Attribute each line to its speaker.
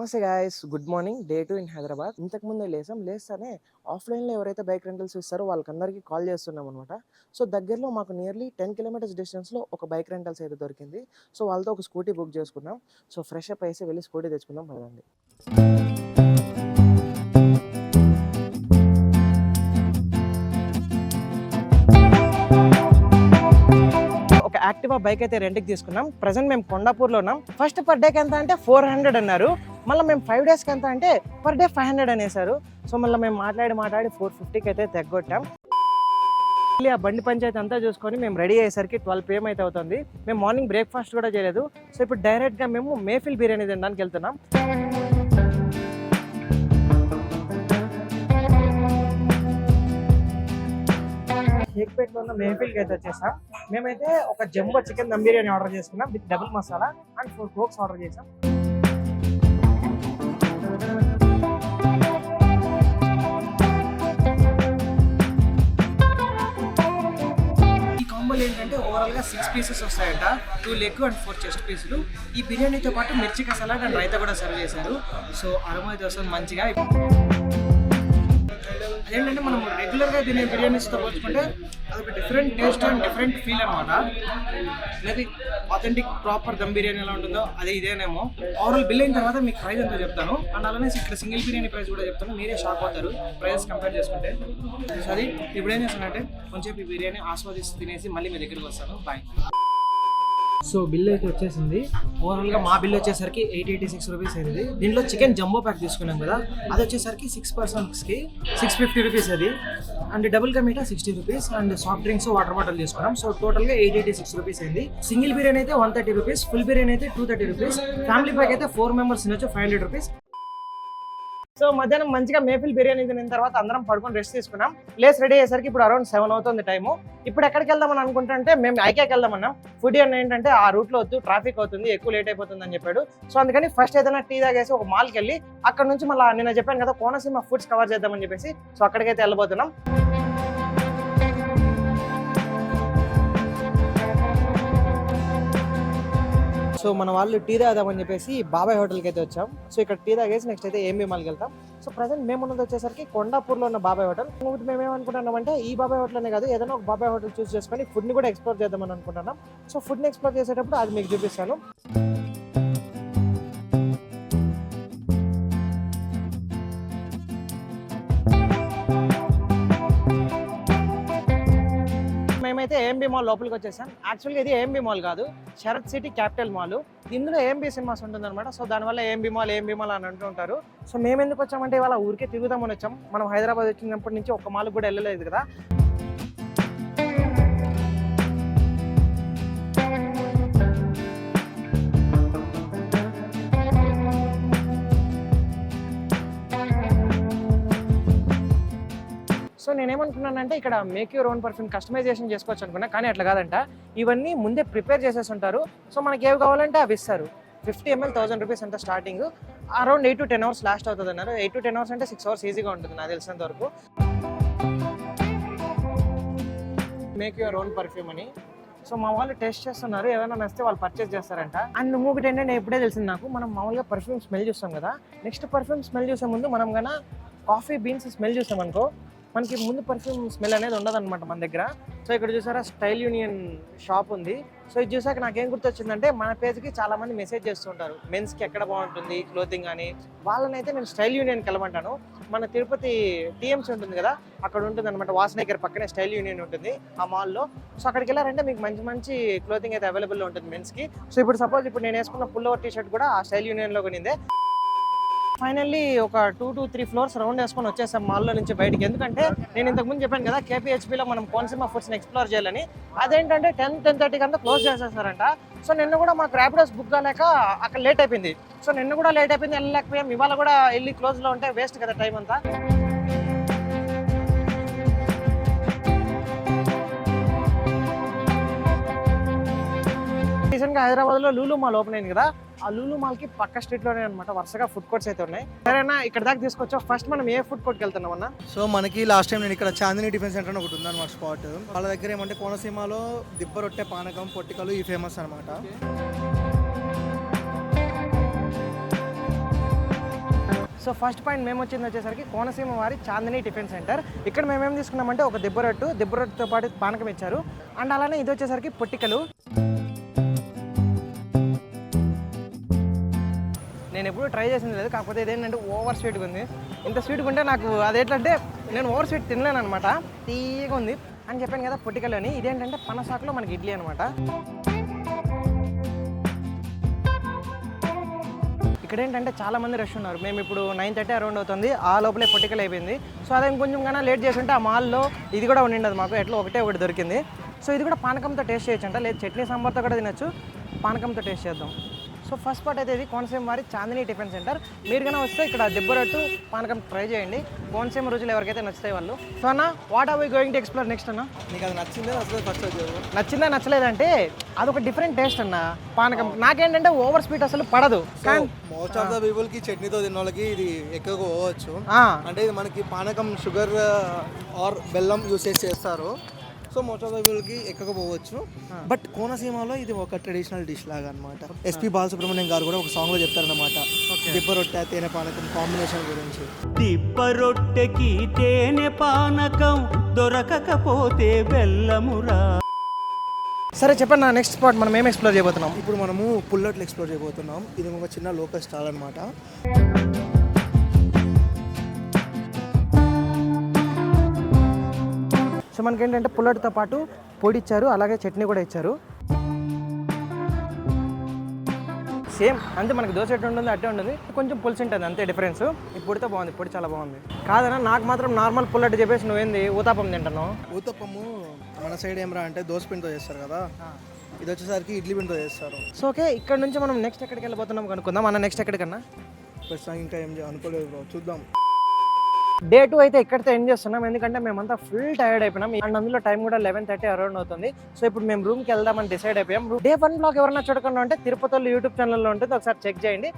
Speaker 1: నమస్తే guys, good morning. Day 2 in Hyderabad. ఇంతకు ముందే లేస్తానే ఆఫ్లైన్లో ఎవరైతే బైక్ రెంటల్స్ ఇస్తారో వాళ్ళకందరికీ కాల్ చేస్తున్నాం అనమాట. సో దగ్గరలో మాకు నియర్లీ 10 కిలోమీటర్స్ డిస్టెన్స్లో ఒక బైక్ రెంటల్స్ అయితే దొరికింది. సో వాళ్ళతో ఒక స్కూటీ బుక్ చేసుకున్నాం. సో ఫ్రెష్ అప్ అయ్యేసి వెళ్ళి స్కూటీ తెచ్చుకుందాం పదండి. ఒక యాక్టివా బైక్ అయితే రెంట్కి తీసుకున్నాం. ప్రజెంట్ మేము కొండాపూర్లో ఉన్నాం. ఫస్ట్ పర్ డేకి ఎంత అంటే 400 అన్నారు. మళ్ళీ మేము 5 డేస్కి ఎంత అంటే పర్ డే 500 అనేసారు. సో మళ్ళీ మేము మాట్లాడి 450కి అయితే తెగ్గొట్టాం. ఆ బండి పంచాయతీ అంతా చూసుకొని మేము రెడీ అయ్యేసరికి 12 PM అయితే అవుతుంది. మేము మార్నింగ్ బ్రేక్ఫాస్ట్ కూడా చేయలేదు. సో ఇప్పుడు డైరెక్ట్గా మేము మేఫిల్ బిర్యానీ తినడానికి వెళ్తున్నాం. షేక్పేట్లో ఉన్న మేఫిల్కి అయితే వచ్చేసాం. మేమైతే ఒక jumbo chicken dum biryani order చేసుకున్నాం with double masala and 4 cokes order చేసాం. ఈ కాంబోలు ఏంటంటే ఓవరాల్గా 6 పీసెస్ వస్తాయంట. 2 లెగ్ అండ్ 4 చెస్ట్ పీసులు. ఈ బిర్యానీతో పాటు మిర్చి సలాడ్ అండ్ రైతా కూడా సర్వ్ చేశారు. సో అరోమా అయితే వస్తుంది మంచిగా. అదేంటంటే మనం రెగ్యులర్గా తినే బిర్యానీస్తో పోల్చుకుంటే అదొక different taste and different feel అనమాట. Maybe authentic proper dum biryani ఎలా ఉంటుందో అదే ఇదేనేమో. ఓవరాల్ బిల్ అయిన తర్వాత మీకు ప్రైస్ ఎంతో చెప్తాను. అండ్ అలానే ఇక్కడ సింగిల్ బిర్యానీ ప్రైస్ కూడా చెప్తాను. మీరే షాక్ అవుతారు ప్రైస్ కంపేర్ చేసుకుంటే. సరే ఇప్పుడు ఏం చేస్తానంటే కొంచెం ఈ బిర్యానీ ఆస్వాదిస్తూ తినేసి మళ్ళీ మీ దగ్గరికి వస్తాను. బాయ్. సో బిల్ అయితే వచ్చేసింది. ఓవరాల్గా మా బిల్ వచ్చేసరికి 886 రూపీస్ అయింది. దీంట్లో చికెన్ జంబో ప్యాక్ తీసుకున్నాం కదా, అది వచ్చేసరికి 6 పర్సన్స్కి 650 రూపీస్ అది. అండ్ డబుల్ కా meetha 60 rupees and soft drinks water bottle తీసుకున్నాం. సో టోటల్గా 886 రూపీస్ అయింది. సింగిల్ బిర్యానీ అయితే 130 రూపీస్, ఫుల్ బిర్యానీ అయితే 230 రూపీస్, ఫ్యామిలీ ప్యాక్ అయితే 4 మెంబర్స్ తినొచ్చు 500 రూపీస్. సో మధ్యాహ్నం మంచిగా మేఫిల్ బిర్యానీ తిన్న తర్వాత అందరం పడుకొని రెస్ట్ తీసుకున్నాం. ప్లేస్ రెడీ అయ్యేసరికి ఇప్పుడు అరౌండ్ 7 అవుతుంది టైము. ఇప్పుడు ఎక్కడికి వెళ్దామని అనుకుంటుంటే మేము ఐకేకి వెళ్దామన్నాం. ఫుడ్ అన్న ఏంటంటే ఆ రూట్లో వద్దు, ట్రాఫిక్ అవుతుంది, ఎక్కువ లేట్ అయిపోతుంది అని చెప్పాడు. సో అందుకని ఫస్ట్ ఏదైనా టీ తాగేసి ఒక మాల్కి వెళ్ళి అక్కడ నుంచి మళ్ళీ నేను చెప్పాను కదా కోనసీమ ఫుడ్స్ కవర్ చేద్దామని చెప్పేసి సో అక్కడికైతే వెళ్ళబోతున్నాం. సో మన వాళ్ళు టీ తాగదామని చెప్పేసి బాబాయ్ హోటల్కి అయితే వచ్చాం. సో ఇక్కడ టీ తాగేసి నెక్స్ట్ అయితే ఏఎంబీ మాల్కి వెళ్తాం. సో ప్రజెంట్ మేము ఉన్నది వచ్చేసరికి కొండాపూర్లో ఉన్న బాబాయ్ హోటల్. మేము ఏమనుకుంటున్నామంటే ఈ బాబాయ్ హోటల్ అనే కాదు, ఏదైనా ఒక బాబాయ్ హోటల్ చూస్ చేసుకొని ఫుడ్ని కూడా ఎక్స్ప్లోర్ చేద్దామని అనుకుంటున్నాం. సో ఫుడ్ని ఎక్స్ప్లోర్ చేసేటప్పుడు అది మీకు చూపిస్తాను. మేమైతే ఏఎంబీ మాల్ లోపలికి వచ్చేసాం. యాక్చువల్గా ఇది ఏఎంబీ మాల్ కాదు, శరత్ సిటీ క్యాపిటల్ మాల్. ఇందులో ఏఎంబీ సినిమాస్ ఉంటుందన్నమాట. సో దానివల్ల ఏఎంబీ మాల్ అని అంటూ ఉంటారు. సో మేము ఎందుకు వచ్చామంటే ఇవాళ ఊరికే తిరుగుదామని వచ్చాం. మనం హైదరాబాద్ వచ్చినప్పటి నుంచి ఒక్క మాల్ కూడా వెళ్ళలేదు కదా. సో నేనేమనుకున్నానంటే ఇక్కడ make your own perfume customization చేసుకోవచ్చు అనుకున్నా, కానీ అట్లా కాదంట. ఇవన్నీ ముందే ప్రిపేర్ చేసేసి ఉంటారు. సో మనకి ఏవి కావాలంటే అవి ఇస్తారు. 50 ml 1000 రూపీస్ అంటే starting. Around 8 to 10 hours last అవుతుంది అన్నారు. 8 to 10 అవర్స్ అంటే 6 అవర్స్ ఈజీగా ఉంటుంది నాకు తెలిసినంత వరకు. మేక్ యూర్ ఓన్ పర్ఫ్యూమ్ అని. సో మా వాళ్ళు టెస్ట్ చేస్తున్నారు, ఏదైనా నచ్చితే వాళ్ళు పర్చేస్ చేస్తారంట. అండ్ ఇంకొకటి ఏంటంటే ఎప్పుడే తెలిసింది నాకు, మనం మామూలుగా పర్ఫ్యూమ్ స్మెల్ చూస్తాం కదా, నెక్స్ట్ పర్ఫ్యూమ్ స్మెల్ చూసే ముందు మనం కన్నా కాఫీ బీన్స్ స్మెల్ చూసామనుకో మనకి ముందు పర్ఫ్యూమ్ స్మెల్ అనేది ఉండదన్నమాట మన దగ్గర. సో ఇక్కడ చూసారా స్టైల్ యూనియన్ షాప్ ఉంది. సో ఇది చూసాక నాకేం గుర్తొచ్చిందంటే మన పేజ్కి చాలా మంది మెసేజ్ చేస్తుంటారు మెన్స్కి ఎక్కడ బాగుంటుంది క్లోతింగ్ అని. వాళ్ళని అయితే నేను స్టైల్ యూనియన్కి వెళ్ళమంటాను. మన తిరుపతి టీఎంసీ ఉంటుంది కదా, అక్కడ ఉంటుంది అనమాట. వాసన దగ్గర పక్కనే స్టైల్ యూనియన్ ఉంటుంది ఆ మాల్లో. సో అక్కడికి వెళ్ళారంటే మీకు మంచి మంచి క్లోతింగ్ అయితే అవైలబుల్లో ఉంటుంది మెన్స్కి. సో ఇప్పుడు సపోజ్ ఇప్పుడు నేను వేసుకున్న పుల్ ఓవర్ టీ షర్ట్ కూడా ఆ స్టైల్ యూనియన్లో కొనిందే. ఫైనల్లీ ఒక 2 to 3 ఫ్లోర్స్ రౌండ్ వేసుకొని వచ్చేసాం మాల్లో నుంచి బయటికి. ఎందుకంటే నేను ఇంతకుముందు చెప్పాను కదా కేపీహెచ్పీలో మనం కోనసీమ ఫుడ్స్ని ఎక్స్ప్లోర్ చేయాలని. అదేంటంటే 10-10:30 అంతా క్లోజ్ చేసేస్తారంట. సో నిన్న కూడా మాకు ర్యాపిడోస్ బుక్ కాలేక అక్కడ లేట్ అయిపోయింది. సో నిన్న కూడా లేట్ అయిపోయింది, వెళ్ళలేకపోయాం. ఇవాళ కూడా వెళ్ళి క్లోజ్లో ఉంటే వేస్ట్ కదా టైం అంతా. రీసెంట్గా హైదరాబాద్లో లూలు మాల్ ఓపెన్ అయింది కదా, ఆ లూలు మాల్కి పక్క స్ట్రీట్లోనే అనమాట వరుసగా ఫుడ్ కోర్ట్స్ అయితే ఉన్నాయి. సరేనా ఇక్కడ దాకా తీసుకొచ్చా. ఫస్ట్ మనం ఏ ఫుడ్ కోర్ట్కి వెళ్తున్నాం అన్న?
Speaker 2: సో మనకి లాస్ట్ టైం నేను ఇక్కడ చాందిని టిఫిన్ సెంటర్ అని ఒకటి ఉందన్నమాట స్పాట్. వాళ్ళ దగ్గర ఏమంటే కోనసీమలో దిబ్బ రొట్టె, పానకం, పొట్టికలు ఈ ఫేమస్ అనమాట.
Speaker 1: సో ఫస్ట్ పాయింట్ మేము వచ్చింది వచ్చేసరికి కోనసీమ వారి చాందిని టిఫిన్ సెంటర్. ఇక్కడ మేము ఏం తీసుకున్నామంటే ఒక దిబ్బరొట్టుతో పాటు పానకం ఇచ్చారు. అండ్ అలానే ఇది వచ్చేసరికి పొట్టికలు. నేను ఎప్పుడు ట్రై చేసింది లేదు, కాకపోతే ఇదేంటంటే ఓవర్ స్వీట్గా ఉంది. ఇంత స్వీట్గా ఉంటే నాకు అదేంటంటే నేను ఓవర్ స్వీట్ తినలేను అనమాట, తీయగా ఉంది అని చెప్పాను కదా పొట్టికలు అని. ఇదేంటంటే పనసాకులో మనకి ఇడ్లీ అనమాట. ఇక్కడ ఏంటంటే చాలా మంది రష్ ఉన్నారు. మేము ఇప్పుడు 9:30 అరౌండ్ అవుతుంది, ఆ లోపలే పొట్టికలు అయిపోయింది. సో అదే కొంచెం కన్నా లేట్ చేసి ఉంటే ఆ మాల్లో ఇది కూడా ఉండిండదు మాకు, ఎట్లా ఒకటి దొరికింది. సో ఇది కూడా పానకంతో టేస్ట్ చేయొచ్చంట, లేదు చట్నీ సాంబార్తో కూడా తినచ్చు, పానకంతో టేస్ట్ చేద్దాం. సో ఫస్ట్ పార్ట్ అయితే ఇది కోనసీమ వారి చాందిని టిఫిన్ సెంటర్. మీరు కన్నా వస్తే ఇక్కడ దిబ్బరొట్టు పానకం ట్రై చేయండి, కోనసీమ రుచులు ఎవరికైతే నచ్చుతాయి వాళ్ళు. సో అన్న, what are we going to explore next అన్న?
Speaker 2: నీకు అది నచ్చిందే అసలు ఫస్ట్
Speaker 1: నచ్చిందా నచ్చలేదంటే అదొక డిఫరెంట్ టేస్ట్ అన్న పానకం. నాకేంటంటే ఓవర్ స్వీట్ అసలు పడదు.
Speaker 2: మోస్ట్ ఆఫ్ ద పీపుల్ కి చట్నీతో తిన్న వాళ్ళకి ఇది ఎక్కువగా పోవచ్చు. అంటే ఇది మనకి పానకం షుగర్ ఆర్ బెల్లం యూసేజ్ చేస్తారు. సో మోస్ట్ ఆఫ్ ద పీపుల్కి ఎక్కకపోవచ్చు. బట్ కోనసీమలో ఇది ఒక ట్రెడిషనల్ డిష్ లాగా అనమాట. ఎస్పి బాలసుబ్రహ్మణ్యం గారు కూడా ఒక సాంగ్లో చెప్తారనమాట దిబ్బరొట్టె తేనె పానకం కాంబినేషన్ గురించి.
Speaker 3: దిబ్బరొట్టెకి తేనె పానకం దొరకకపోతే బెల్లమురా.
Speaker 1: సరే చెప్పండి, నా నెక్స్ట్ స్పాట్ మనం ఏం ఎక్స్ప్లోర్ చేయబోతున్నాం?
Speaker 2: ఇప్పుడు మనము పుల్లట్లు ఎక్స్ప్లోర్ చేయబోతున్నాం. ఇది ఒక చిన్న లోకల్ స్టాల్ అనమాట.
Speaker 1: సో మనకి ఏంటంటే పుల్లటితో పాటు పొడి ఇచ్చారు, అలాగే చట్నీ కూడా ఇచ్చారు. సేమ్ అంతే, మనకి దోశ ఎట్టు ఉంటుంది అట్టే ఉంటుంది, కొంచెం పులుసు ఉంటుంది అంతే డిఫరెన్స్. ఈ పొడితో బాగుంది, పొడి చాలా బాగుంది. కాదన్నా, నాకు మాత్రం నార్మల్ పుల్లటి చెప్పేసి నువ్వేంది ఊతాపం తింటాను?
Speaker 2: ఊతప్పము మన సైడ్ ఏమరా అంటే దోశ పిండితో చేస్తారు కదా, ఇది వచ్చేసరికి ఇడ్లీ పిండితో చేస్తారు.
Speaker 1: సో ఓకే, ఇక్కడ నుంచి మనం నెక్స్ట్ ఎక్కడికి వెళ్ళిపోతున్నాం కనుక్కుందాం. మన నెక్స్ట్ ఎక్కడికన్నా
Speaker 2: ప్రస్తుతం ఇంకా ఏం అనుకోలేదు బ్రో, చూద్దాం.
Speaker 1: డే 2 అయితే ఎక్కడితో ఎండ్ చేస్తున్నాం, ఎందుకంటే మేమంతా ఫుల్ టైర్డ్ అయిపోయినాం. అండ్ అందులో టైం కూడా 11:30 అరౌండ్ అవుతుంది. సో ఇప్పుడు మేము రూమ్కి వెళ్దామని డిసైడ్ అయిపోయాం. డే 1 బ్లాగ్ ఎవరైనా చూడకుండా ఉంటే తిరుపతిలో యూట్యూబ్ ఛానల్లో ఉంటుంది, ఒకసారి చెక్ చేయండి.